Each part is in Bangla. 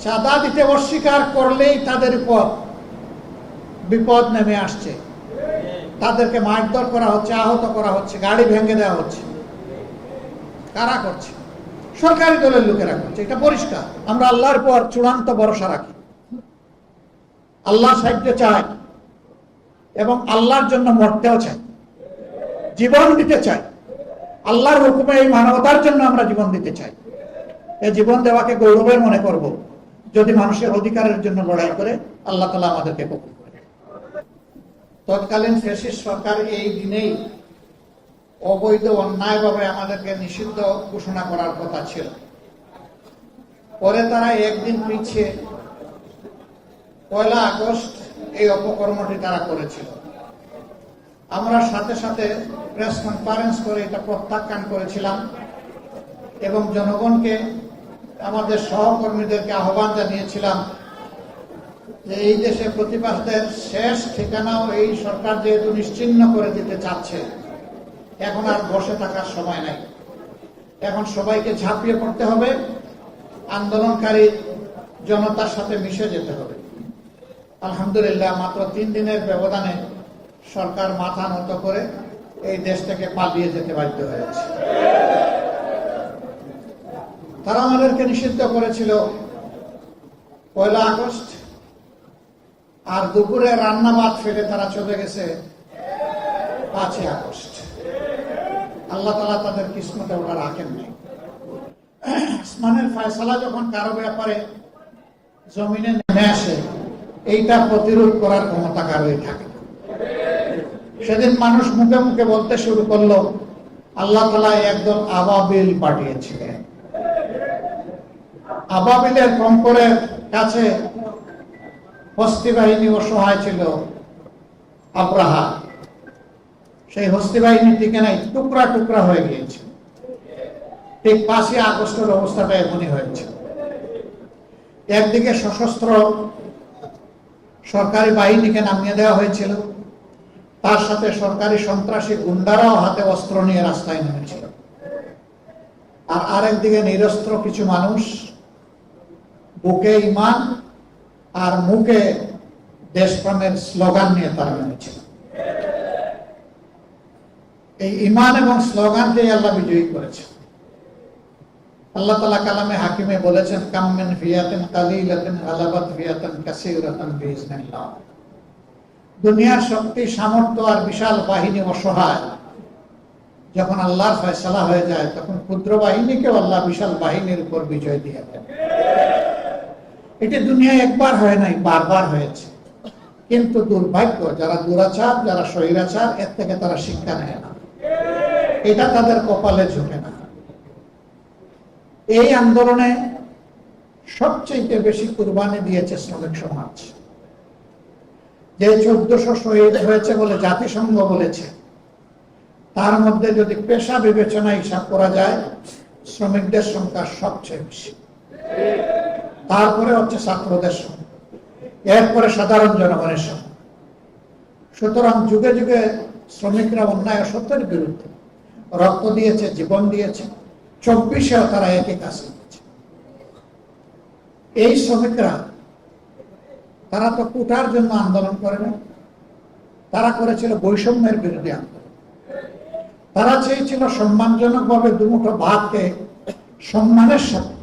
চাঁদা দিতে অস্বীকার করলেই তাদের উপর বিপদ নেমে আসছে, তাদেরকে মারধর করা হচ্ছে, আহত করা হচ্ছে, গাড়ি ভেঙে দেওয়া হচ্ছে। কারা করছে? সরকারি দলের লোকেরা করছে, এটা পরিষ্কার। আমরা আল্লাহর পর চূড়ান্ত ভরসা রাখি, আল্লাহর সাহায্য চাই এবং আল্লাহর জন্য মরতেও চাই, জীবন দিতে চাই। আল্লাহর হুকুমে এই মানবতার জন্য আমরা জীবন দিতে চাই। এই জীবন দেওয়াকে গৌরবের মনে করব যদি মানুষের অধিকারের জন্য লড়াই করে আল্লাহ তাআলা আমাদেরকে কবুল করে। তৎকালীন ফ্যাসিস্ট সরকার এই দিনেই অবৈধ অন্যায়ভাবে আমাদেরকে নিষিদ্ধ ঘোষণা করার কথা ছিল। পরে তারা একদিন পিছিয়ে 1 আগস্ট এই অপকর্মটি তারা করেছিল। আমরা সাথে সাথে প্রেস কনফারেন্স করে এটা প্রত্যাখ্যান করেছিলাম এবং জনগণকে, আমাদের সহকর্মীদেরকে আহ্বান জানিয়েছিলাম যে এই দেশে প্রতিবাদের শেষ ঠিকানাও এই সরকার যেহেতু নিশ্চিহ্ন করে দিতে চাচ্ছে, এখন আর বসে থাকার সময় নাই। এখন সবাইকে ঝাঁপিয়ে পড়তে হবে, আন্দোলনকারী জনতার সাথে মিশে যেতে হবে। আলহামদুলিল্লাহ, মাত্র 3 দিনের ব্যবধানে সরকার মাথা নত করে এই দেশ থেকে পালিয়ে যেতে বাধ্য হয়েছে। তারা আমাদেরকে নিষিদ্ধ করেছিল 1 আগস্ট, আর দুপুরে রান্না ভাত ফেলে তারা চলে গেছে 5 আগস্ট। আল্লাহ তাআলা তাদের কিসমতে ওটা রাখেন নাই। আসমানের ফয়সালা যখন কারো ব্যাপারে জমিনে নেমে আসে, এইটা প্রতিরোধ করার ক্ষমতা কারোই থাকে। সেদিন মানুষ মুখে মুখে বলতে শুরু করলো, আল্লাহ তাআলা একদল আবাবিল পাঠিয়েছিলেন। আবাবিলের কঙ্করের কাছে হস্তি বাহিনী অসহায় ছিল। আব্রাহা সেই হস্তি বাহিনী টিকে নাই, টুকরা টুকরা হয়ে গিয়েছে। ঠিক 5 আগস্টের অবস্থাটা এমনই হয়েছে। একদিকে সশস্ত্র সরকারি বাহিনীকে নামিয়ে দেওয়া হয়েছিল, তার সাথে সরকারি সন্ত্রাসী গুন্ডারাও হাতে অস্ত্র নিয়ে রাস্তায় নেমেছিল। আর আরেকদিকে নিরস্ত্র কিছু মানুষ বুকে ঈমান আর মুখে দেশপ্রেমের স্লোগান নিয়ে তারা নেমেছিল। এই ঈমান এবং স্লোগানকেই আল্লাহ বিজয়ী করেছে। আল্লাহ তাআলা কালামে হাকিমে বলেছেন, কাম মিন ফিয়াতিন কালিলাতিন গালাবাত ফিয়াতান কাসীরাতান বিইজনিল্লাহ। দুনিয়ার শক্তি, সামর্থ্য আর বিশাল বাহিনী অসহায়। যখন আল্লাহর ফয়সালা হয়ে যায়, তখন ক্ষুদ্র বাহিনীকেও আল্লাহ বিশাল বাহিনীর উপর বিজয় দিয়ে দেন। এটি দুনিয়ায় একবার হয় নাই, বারবার হয়েছে। কিন্তু দুর্ভাগ্য, যারা দুরাচার, যারা স্বৈরাচার, এর থেকে তারা শিক্ষা নেয় না। এটা তাদের কপালে ঝুঁকে না। এই আন্দোলনে সবচেয়ে বেশি কুরবানি দিয়েছে শ্রমিক সমাজ। যে 1400 শহীদ হয়েছে বলে জাতিসংঘ বলেছে, তার মধ্যে যদি পেশা বিবেচনা হিসাব করা যায়, শ্রমিকদের সংখ্যা সবচেয়ে বেশি। তারপরে হচ্ছে ছাত্রদের সংখ্যা, এরপরে সাধারণ জনগণের সংখ্যা। সুতরাং যুগে যুগে শ্রমিকরা অন্যায় অসত্যের বিরুদ্ধে রক্ত দিয়েছে, জীবন দিয়েছে। 24-এও তারা একই কাজ করেছে। এই শ্রমিকরা, তারা তো কোটার জন্য আন্দোলন করে না, তারা করেছিল বৈষম্যের বিরুদ্ধে আন্দোলন। তারা চেয়েছিল সম্মানজনকভাবে দুমুঠো ভাতকে সম্মানের সাথে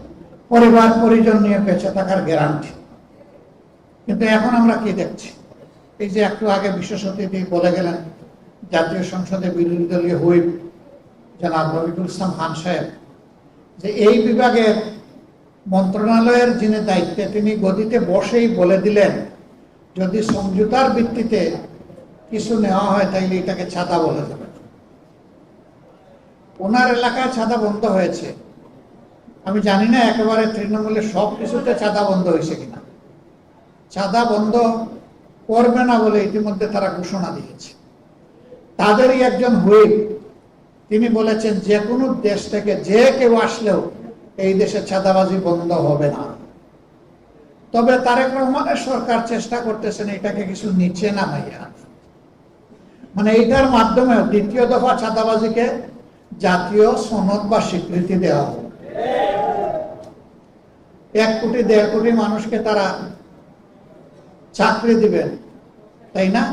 পরিবার পরিজন নিয়ে বেঁচে থাকার গ্যারান্টি। কিন্তু এখন আমরা কি দেখছি? এই যে একটু আগে বিশেষ অতিথি বলে গেলেন, জাতীয় সংসদে বিরোধী দলীয় হুইপ জনাব রফিকুল ইসলাম খান সাহেব, যে এই বিভাগের মন্ত্রণালয়ের যিনি দায়িত্বে, তিনি গদিতে বসেই বলে দিলেন, যদি সমঝোতার ভিত্তিতে কিছু নেওয়া হয় তাইলে এটাকে ছাতা বলা যাবে। ওনার এলাকায় ছাতা বন্ধ হয়েছে। আমি জানি না একেবারে তৃণমূলের সব কিছুতে ছাতা বন্ধ হয়েছে কিনা। ছাতা বন্ধ করবে না বলে ইতিমধ্যে তারা ঘোষণা দিয়েছে। তাদেরই একজন হুইপ, তিনি বলেছেন যে কোনো দেশ থেকে যে কেউ আসলেও এই দেশে চাঁদাবাজি বন্ধ হবে না। তবে তারেক রহমানের সরকার চেষ্টা করতেছেন এটাকে কিছু নিচে নামাইয়া, মানে এইটার মাধ্যমে দ্বিতীয় দফা চাঁদাবাজিকে জাতীয় সনদ বা স্বীকৃতি দেওয়া হবে। 1 কোটি 1.5 কোটি মানুষকে তারা চাকরি দিবেন, তাই না?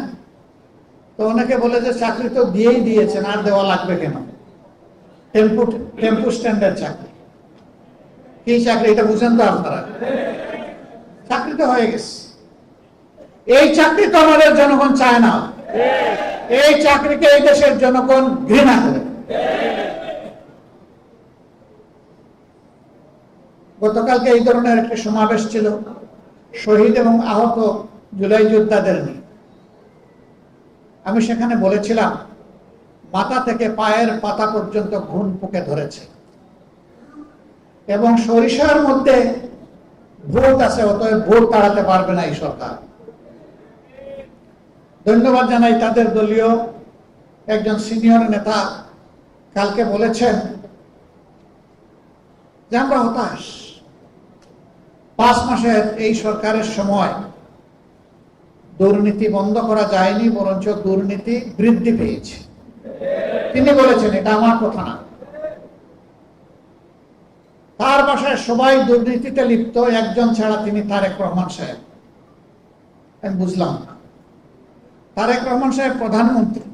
তো অনেকে বলে যে চাকরি তো দিয়েই দিয়েছেন, আর দেওয়া লাগবে কেন? টেম্পু স্ট্যান্ডের চাকরি। কি চাকরি এটা বুঝেন তো আপনারা? চাকরি তো হয়ে গেছে। এই চাকরি তো আমাদের জনগণ চায় না। এই চাকরিকে এই দেশের জনগণ ঘৃণা করে। গতকালকে এই ধরনের একটি সমাবেশ ছিল শহীদ এবং আহত জুলাই যোদ্ধাদের নিয়ে। আমি সেখানে বলেছিলাম, মাথা থেকে পায়ের পাতা পর্যন্ত ঘুণ পোকে ধরেছে এবং সরিষার মধ্যে ভূত আছে, অতএব ভূত তাড়াতে পারবে না এই সরকার। ধন্যবাদ জানাই তাদের দলীয় একজন সিনিয়র নেতা কালকে বলেছেন যে আমরা হতাশ। 5 মাসের এই সরকারের সময় দুর্নীতি বন্ধ করা যায়নি, বরঞ্চ দুর্নীতি বৃদ্ধি পেয়েছে। তিনি বলেছেন, এটা আমার কথা না। তার বাসায় সবাই দুর্নীতিতে লিপ্ত, একজন ছাড়া তিনি তারেক রহমান সাহেব। আমি বুঝলাম না, তারেক রহমান সাহেব প্রধানমন্ত্রী,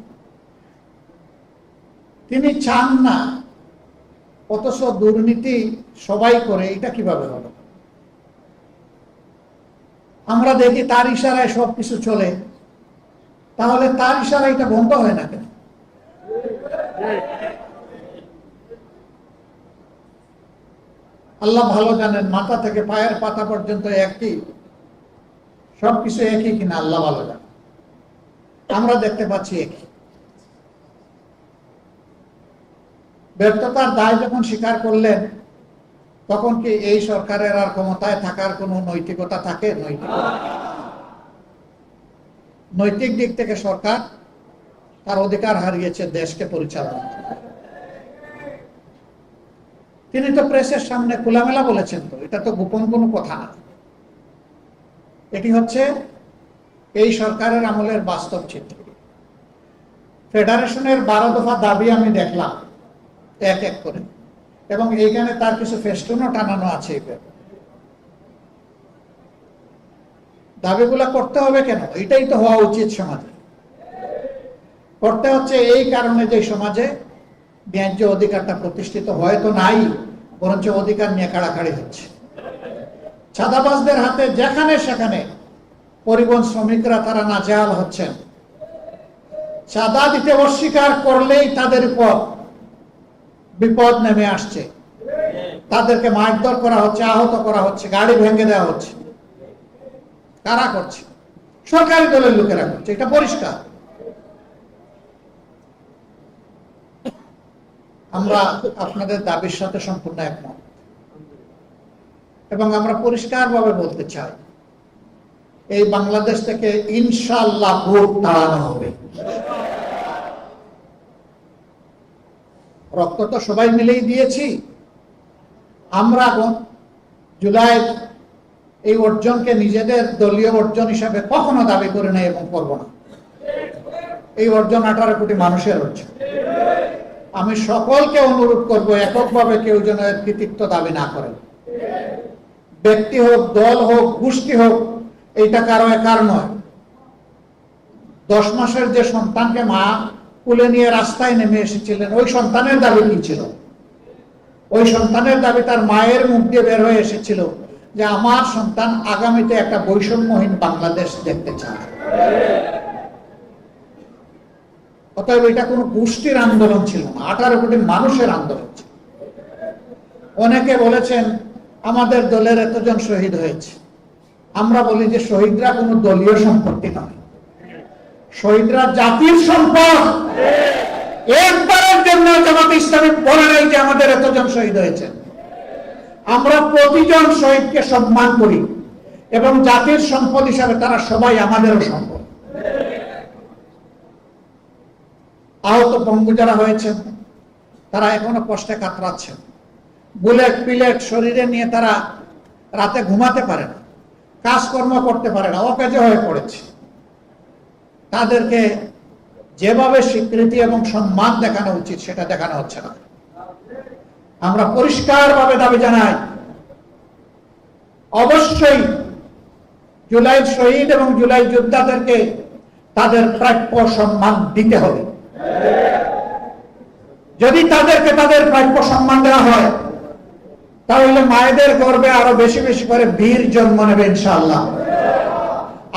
তিনি চান না, অথচ দুর্নীতি সবাই করে, এটা কিভাবে হলো? আমরা দেখি তার ইশারায় সবকিছু চলে, তাহলে তার ইশারায় এটা বন্ধ হয় না কেন? আল্লাহ ভালো জানেন, মাথা থেকে পায়ের পাতা পর্যন্ত একই, সবকিছু একই কিনা আল্লাহ ভালো জানেন। আমরা দেখতে পাচ্ছি একই। ব্যর্থতার দায় যখন স্বীকার করলেন, তখন কি এই সরকারের আর ক্ষমতায় থাকার কোন নৈতিকতা থাকে? নৈতিক দিক থেকে সরকার তার অধিকার হারিয়েছে দেশকে পরিচালনা। তিনি তো প্রেসের সামনে খোলামেলা বলেছেন, তো এটা তো গোপন কোনো কথা না। এটি হচ্ছে এই সরকারের আমলের বাস্তব চিত্র। ফেডারেশনের 12 দফা দাবি আমি দেখলাম এক এক করে, এবং এইখানে তার কিছু ফেস্টুনও টানানো আছে। দাবিগুলা করতে হবে কেন? এটাই তো হওয়া উচিত সমাজে। করতে হচ্ছে এই কারণে যে সমাজে ন্যায্য অধিকারটা প্রতিষ্ঠিত হয়তো নাই, বরঞ্চ অধিকার নিয়ে কাড়াকাড়ি হচ্ছে। চাঁদাবাজদের হাতে যেখানে সেখানে পরিবহন শ্রমিকরা তারা নাজেহাল হচ্ছেন। চাঁদা দিতে অস্বীকার করলেই তাদের উপর বিপদ নেমে আসছে। তাদেরকে মারধর করা হচ্ছে, আহত করা হচ্ছে, গাড়ি ভেঙে দেওয়া হচ্ছে। কারা করছে? সরকারি দলের লোকেরা করছে, এটা পরিষ্কার। আমরা আপনাদের দাবির সাথে সম্পূর্ণ একমত, এবং আমরা পরিষ্কারভাবে বলতে চাই, এই বাংলাদেশ থেকে ইনশাআল্লাহ ভোট তাড়ানো হবে। রক্ত তো সবাই মিলেই দিয়েছি। আমরা জুলাই এই অর্জনকে নিজেদের দলীয় অর্জন হিসাবে কখনো দাবি করে নাই এবং করব না। এই অর্জন 18 কোটি মানুষের অর্জন। আমি সকলকে অনুরোধ করব, এককভাবে কেউ যেন এর কৃতিত্ব দাবি না করেন। ব্যক্তি হোক, দল হোক, গোষ্ঠী হোক, এইটা কারো একার নয়। 10 মাসের যে সন্তানকে মা কুলে নিয়ে রাস্তায় নেমে এসেছিলেন, ওই সন্তানের দাবি কি ছিল? ওই সন্তানের দাবি তার মায়ের মুখ দিয়ে বের হয়ে এসেছিল যে আমার সন্তান আগামীতে একটা বৈষম্যহীন বাংলাদেশ দেখতে চায়। অতএব এটা কোনো গোষ্ঠীর আন্দোলন ছিল না, 18 কোটি মানুষের আন্দোলন ছিল। অনেকে বলেছেন আমাদের দলের এতজন শহীদ হয়েছে। আমরা বলি যে শহীদরা কোনো দলীয় সম্পত্তি নয়, শহীদরা জাতির সম্পদ। একবারের জন্য জামাত ইসলামী বলে নাই যে আমাদের এতজন শহীদ হয়েছে। আমরা প্রতিজন শহীদকে সম্মান করি এবং জাতির সম্পদ হিসাবে তারা সবাই আমাদেরও সম্পদ। আহত পঙ্গু যারা হয়েছেন তারা এখনো কষ্টে কাতরাচ্ছেন। বুলেট পিলেট শরীরে নিয়ে তারা রাতে ঘুমাতে পারে না, কাজকর্ম করতে পারে না, অকেজো হয়ে পড়েছে। তাদেরকে যেভাবে স্বীকৃতি এবং সম্মান দেখানো উচিত সেটা দেখানো হচ্ছে না। আমরা পরিষ্কারভাবে দাবি জানাই, অবশ্যই জুলাই শহীদ এবং জুলাই যোদ্ধাদেরকে তাদের প্রাপ্য সম্মান দিতে হবে। যদি তাদেরকে তাদের প্রাপ্য সম্মান দেওয়া হয়, তাহলে মায়েদের গর্ভে আরো বেশি বেশি করে বীর জন্ম নেবে ইনশাআল্লাহ।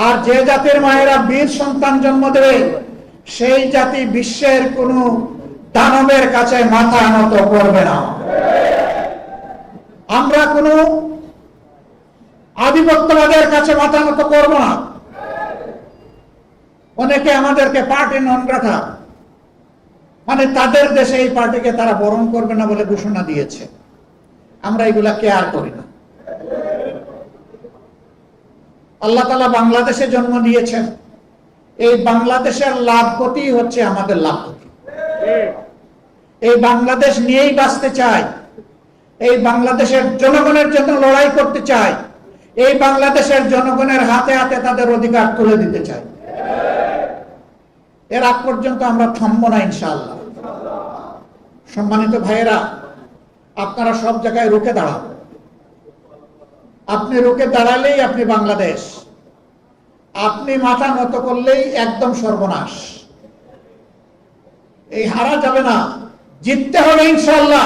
আর যে জাতির মায়েরা বীর সন্তান জন্ম দেবে, সেই জাতি বিশ্বের কোন দানবের কাছে মাথা নত করবে না। আমরা কোন আধিপত্যবাদের কাছে মাথা নত করব না। অনেকে আমাদেরকে পার্টি নন গ্রাটা, মানে তাদের দেশে এই পার্টিকে তারা বরণ করবে না বলে ঘোষণা দিয়েছে। আমরা এগুলা কেয়ার করি না। আল্লাহ তাআলা বাংলাদেশে জন্ম দিয়েছেন, এই বাংলাদেশের লাভ ক্ষতি হচ্ছে আমাদের লাভ ক্ষতি। এই বাংলাদেশ নিয়েই বাঁচতে চাই, এই বাংলাদেশের জনগণের জন্য লড়াই করতে চাই, এই বাংলাদেশের জনগণের হাতে হাতে তাদের অধিকার তুলে দিতে চাই। এর আগ পর্যন্ত আমরা থামবো না ইনশাআল্লাহ। সম্মানিত ভাইয়েরা, আপনারা সব জায়গায় রুখে দাঁড়ান। আপনি রুখে দাঁড়ালেই আপনি বাংলাদেশ, আপনি মাথা নত করলেই একদম সর্বনাশ। এই হারা যাবে না, জিততে হবে ইনশাআল্লাহ।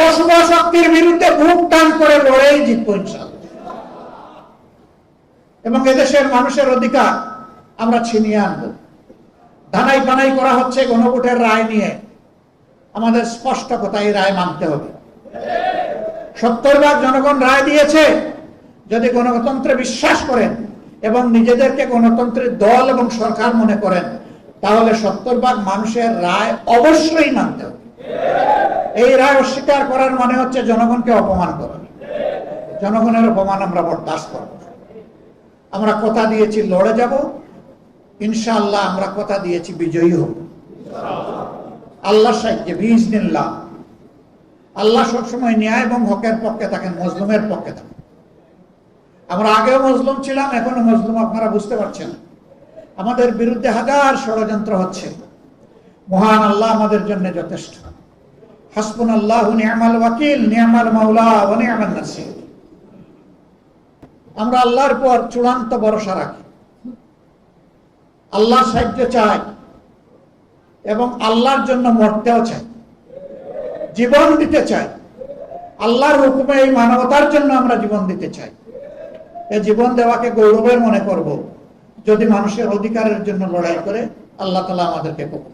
অশুভ শক্তির বিরুদ্ধে বুক টান করে লড়েই জিতবো ইনশাআল্লাহ। এবং এদেশের মানুষের অধিকার আমরা ছিনিয়ে আনবো। ধানাই পানাই করা হচ্ছে গণভোটের রায় নিয়ে, আমাদের স্পষ্ট কথা, এই রায় মানতে হবে। 70% জনগণ রায় দিয়েছে। যদি গণতন্ত্রে বিশ্বাস করেন এবং নিজেদেরকে গণতন্ত্রের দল এবং সরকার মনে করেন, তাহলে 70% মানুষের রায় অবশ্যই মানতে হবে। এই রায় অস্বীকার করার মানে হচ্ছে জনগণকে অপমান করা। জনগণের অপমান আমরা বরদাস্ত করব। আমরা কথা দিয়েছি লড়ে যাব ইনশাআল্লাহ। আমরা কথা দিয়েছি বিজয়ী হব আল্লাহর সাহায্যে বিইজনিল্লাহ। আল্লাহ সবসময় ন্যায় এবং হকের পক্ষে থাকেন, মজলুমের পক্ষে থাকেন। আমরা আগেও মজলুম ছিলাম, এখনো মজলুম। আপনারা বুঝতে পারছেন, আমাদের বিরুদ্ধে হাজার ষড়যন্ত্র হচ্ছে। মহান আল্লাহ আমাদের জন্য যথেষ্ট। হাসবুনাল্লাহু নি'মাল ওয়াকিল, নি'মাল মাওলা ওয়া নি'মান নাসির। আমরা আল্লাহর পর চূড়ান্ত ভরসা রাখি, আল্লাহর সাহায্য চাই এবং আল্লাহর জন্য মরতেও চাই, জীবন দিতে চাই। আল্লাহর হুকুমে এই মানবতার জন্য আমরা জীবন দিতে চাই। এই জীবন দেওয়াকে গৌরবের মনে করব যদি মানুষের অধিকারের জন্য লড়াই করে। আল্লাহ তাআলা আমাদেরকে কবুল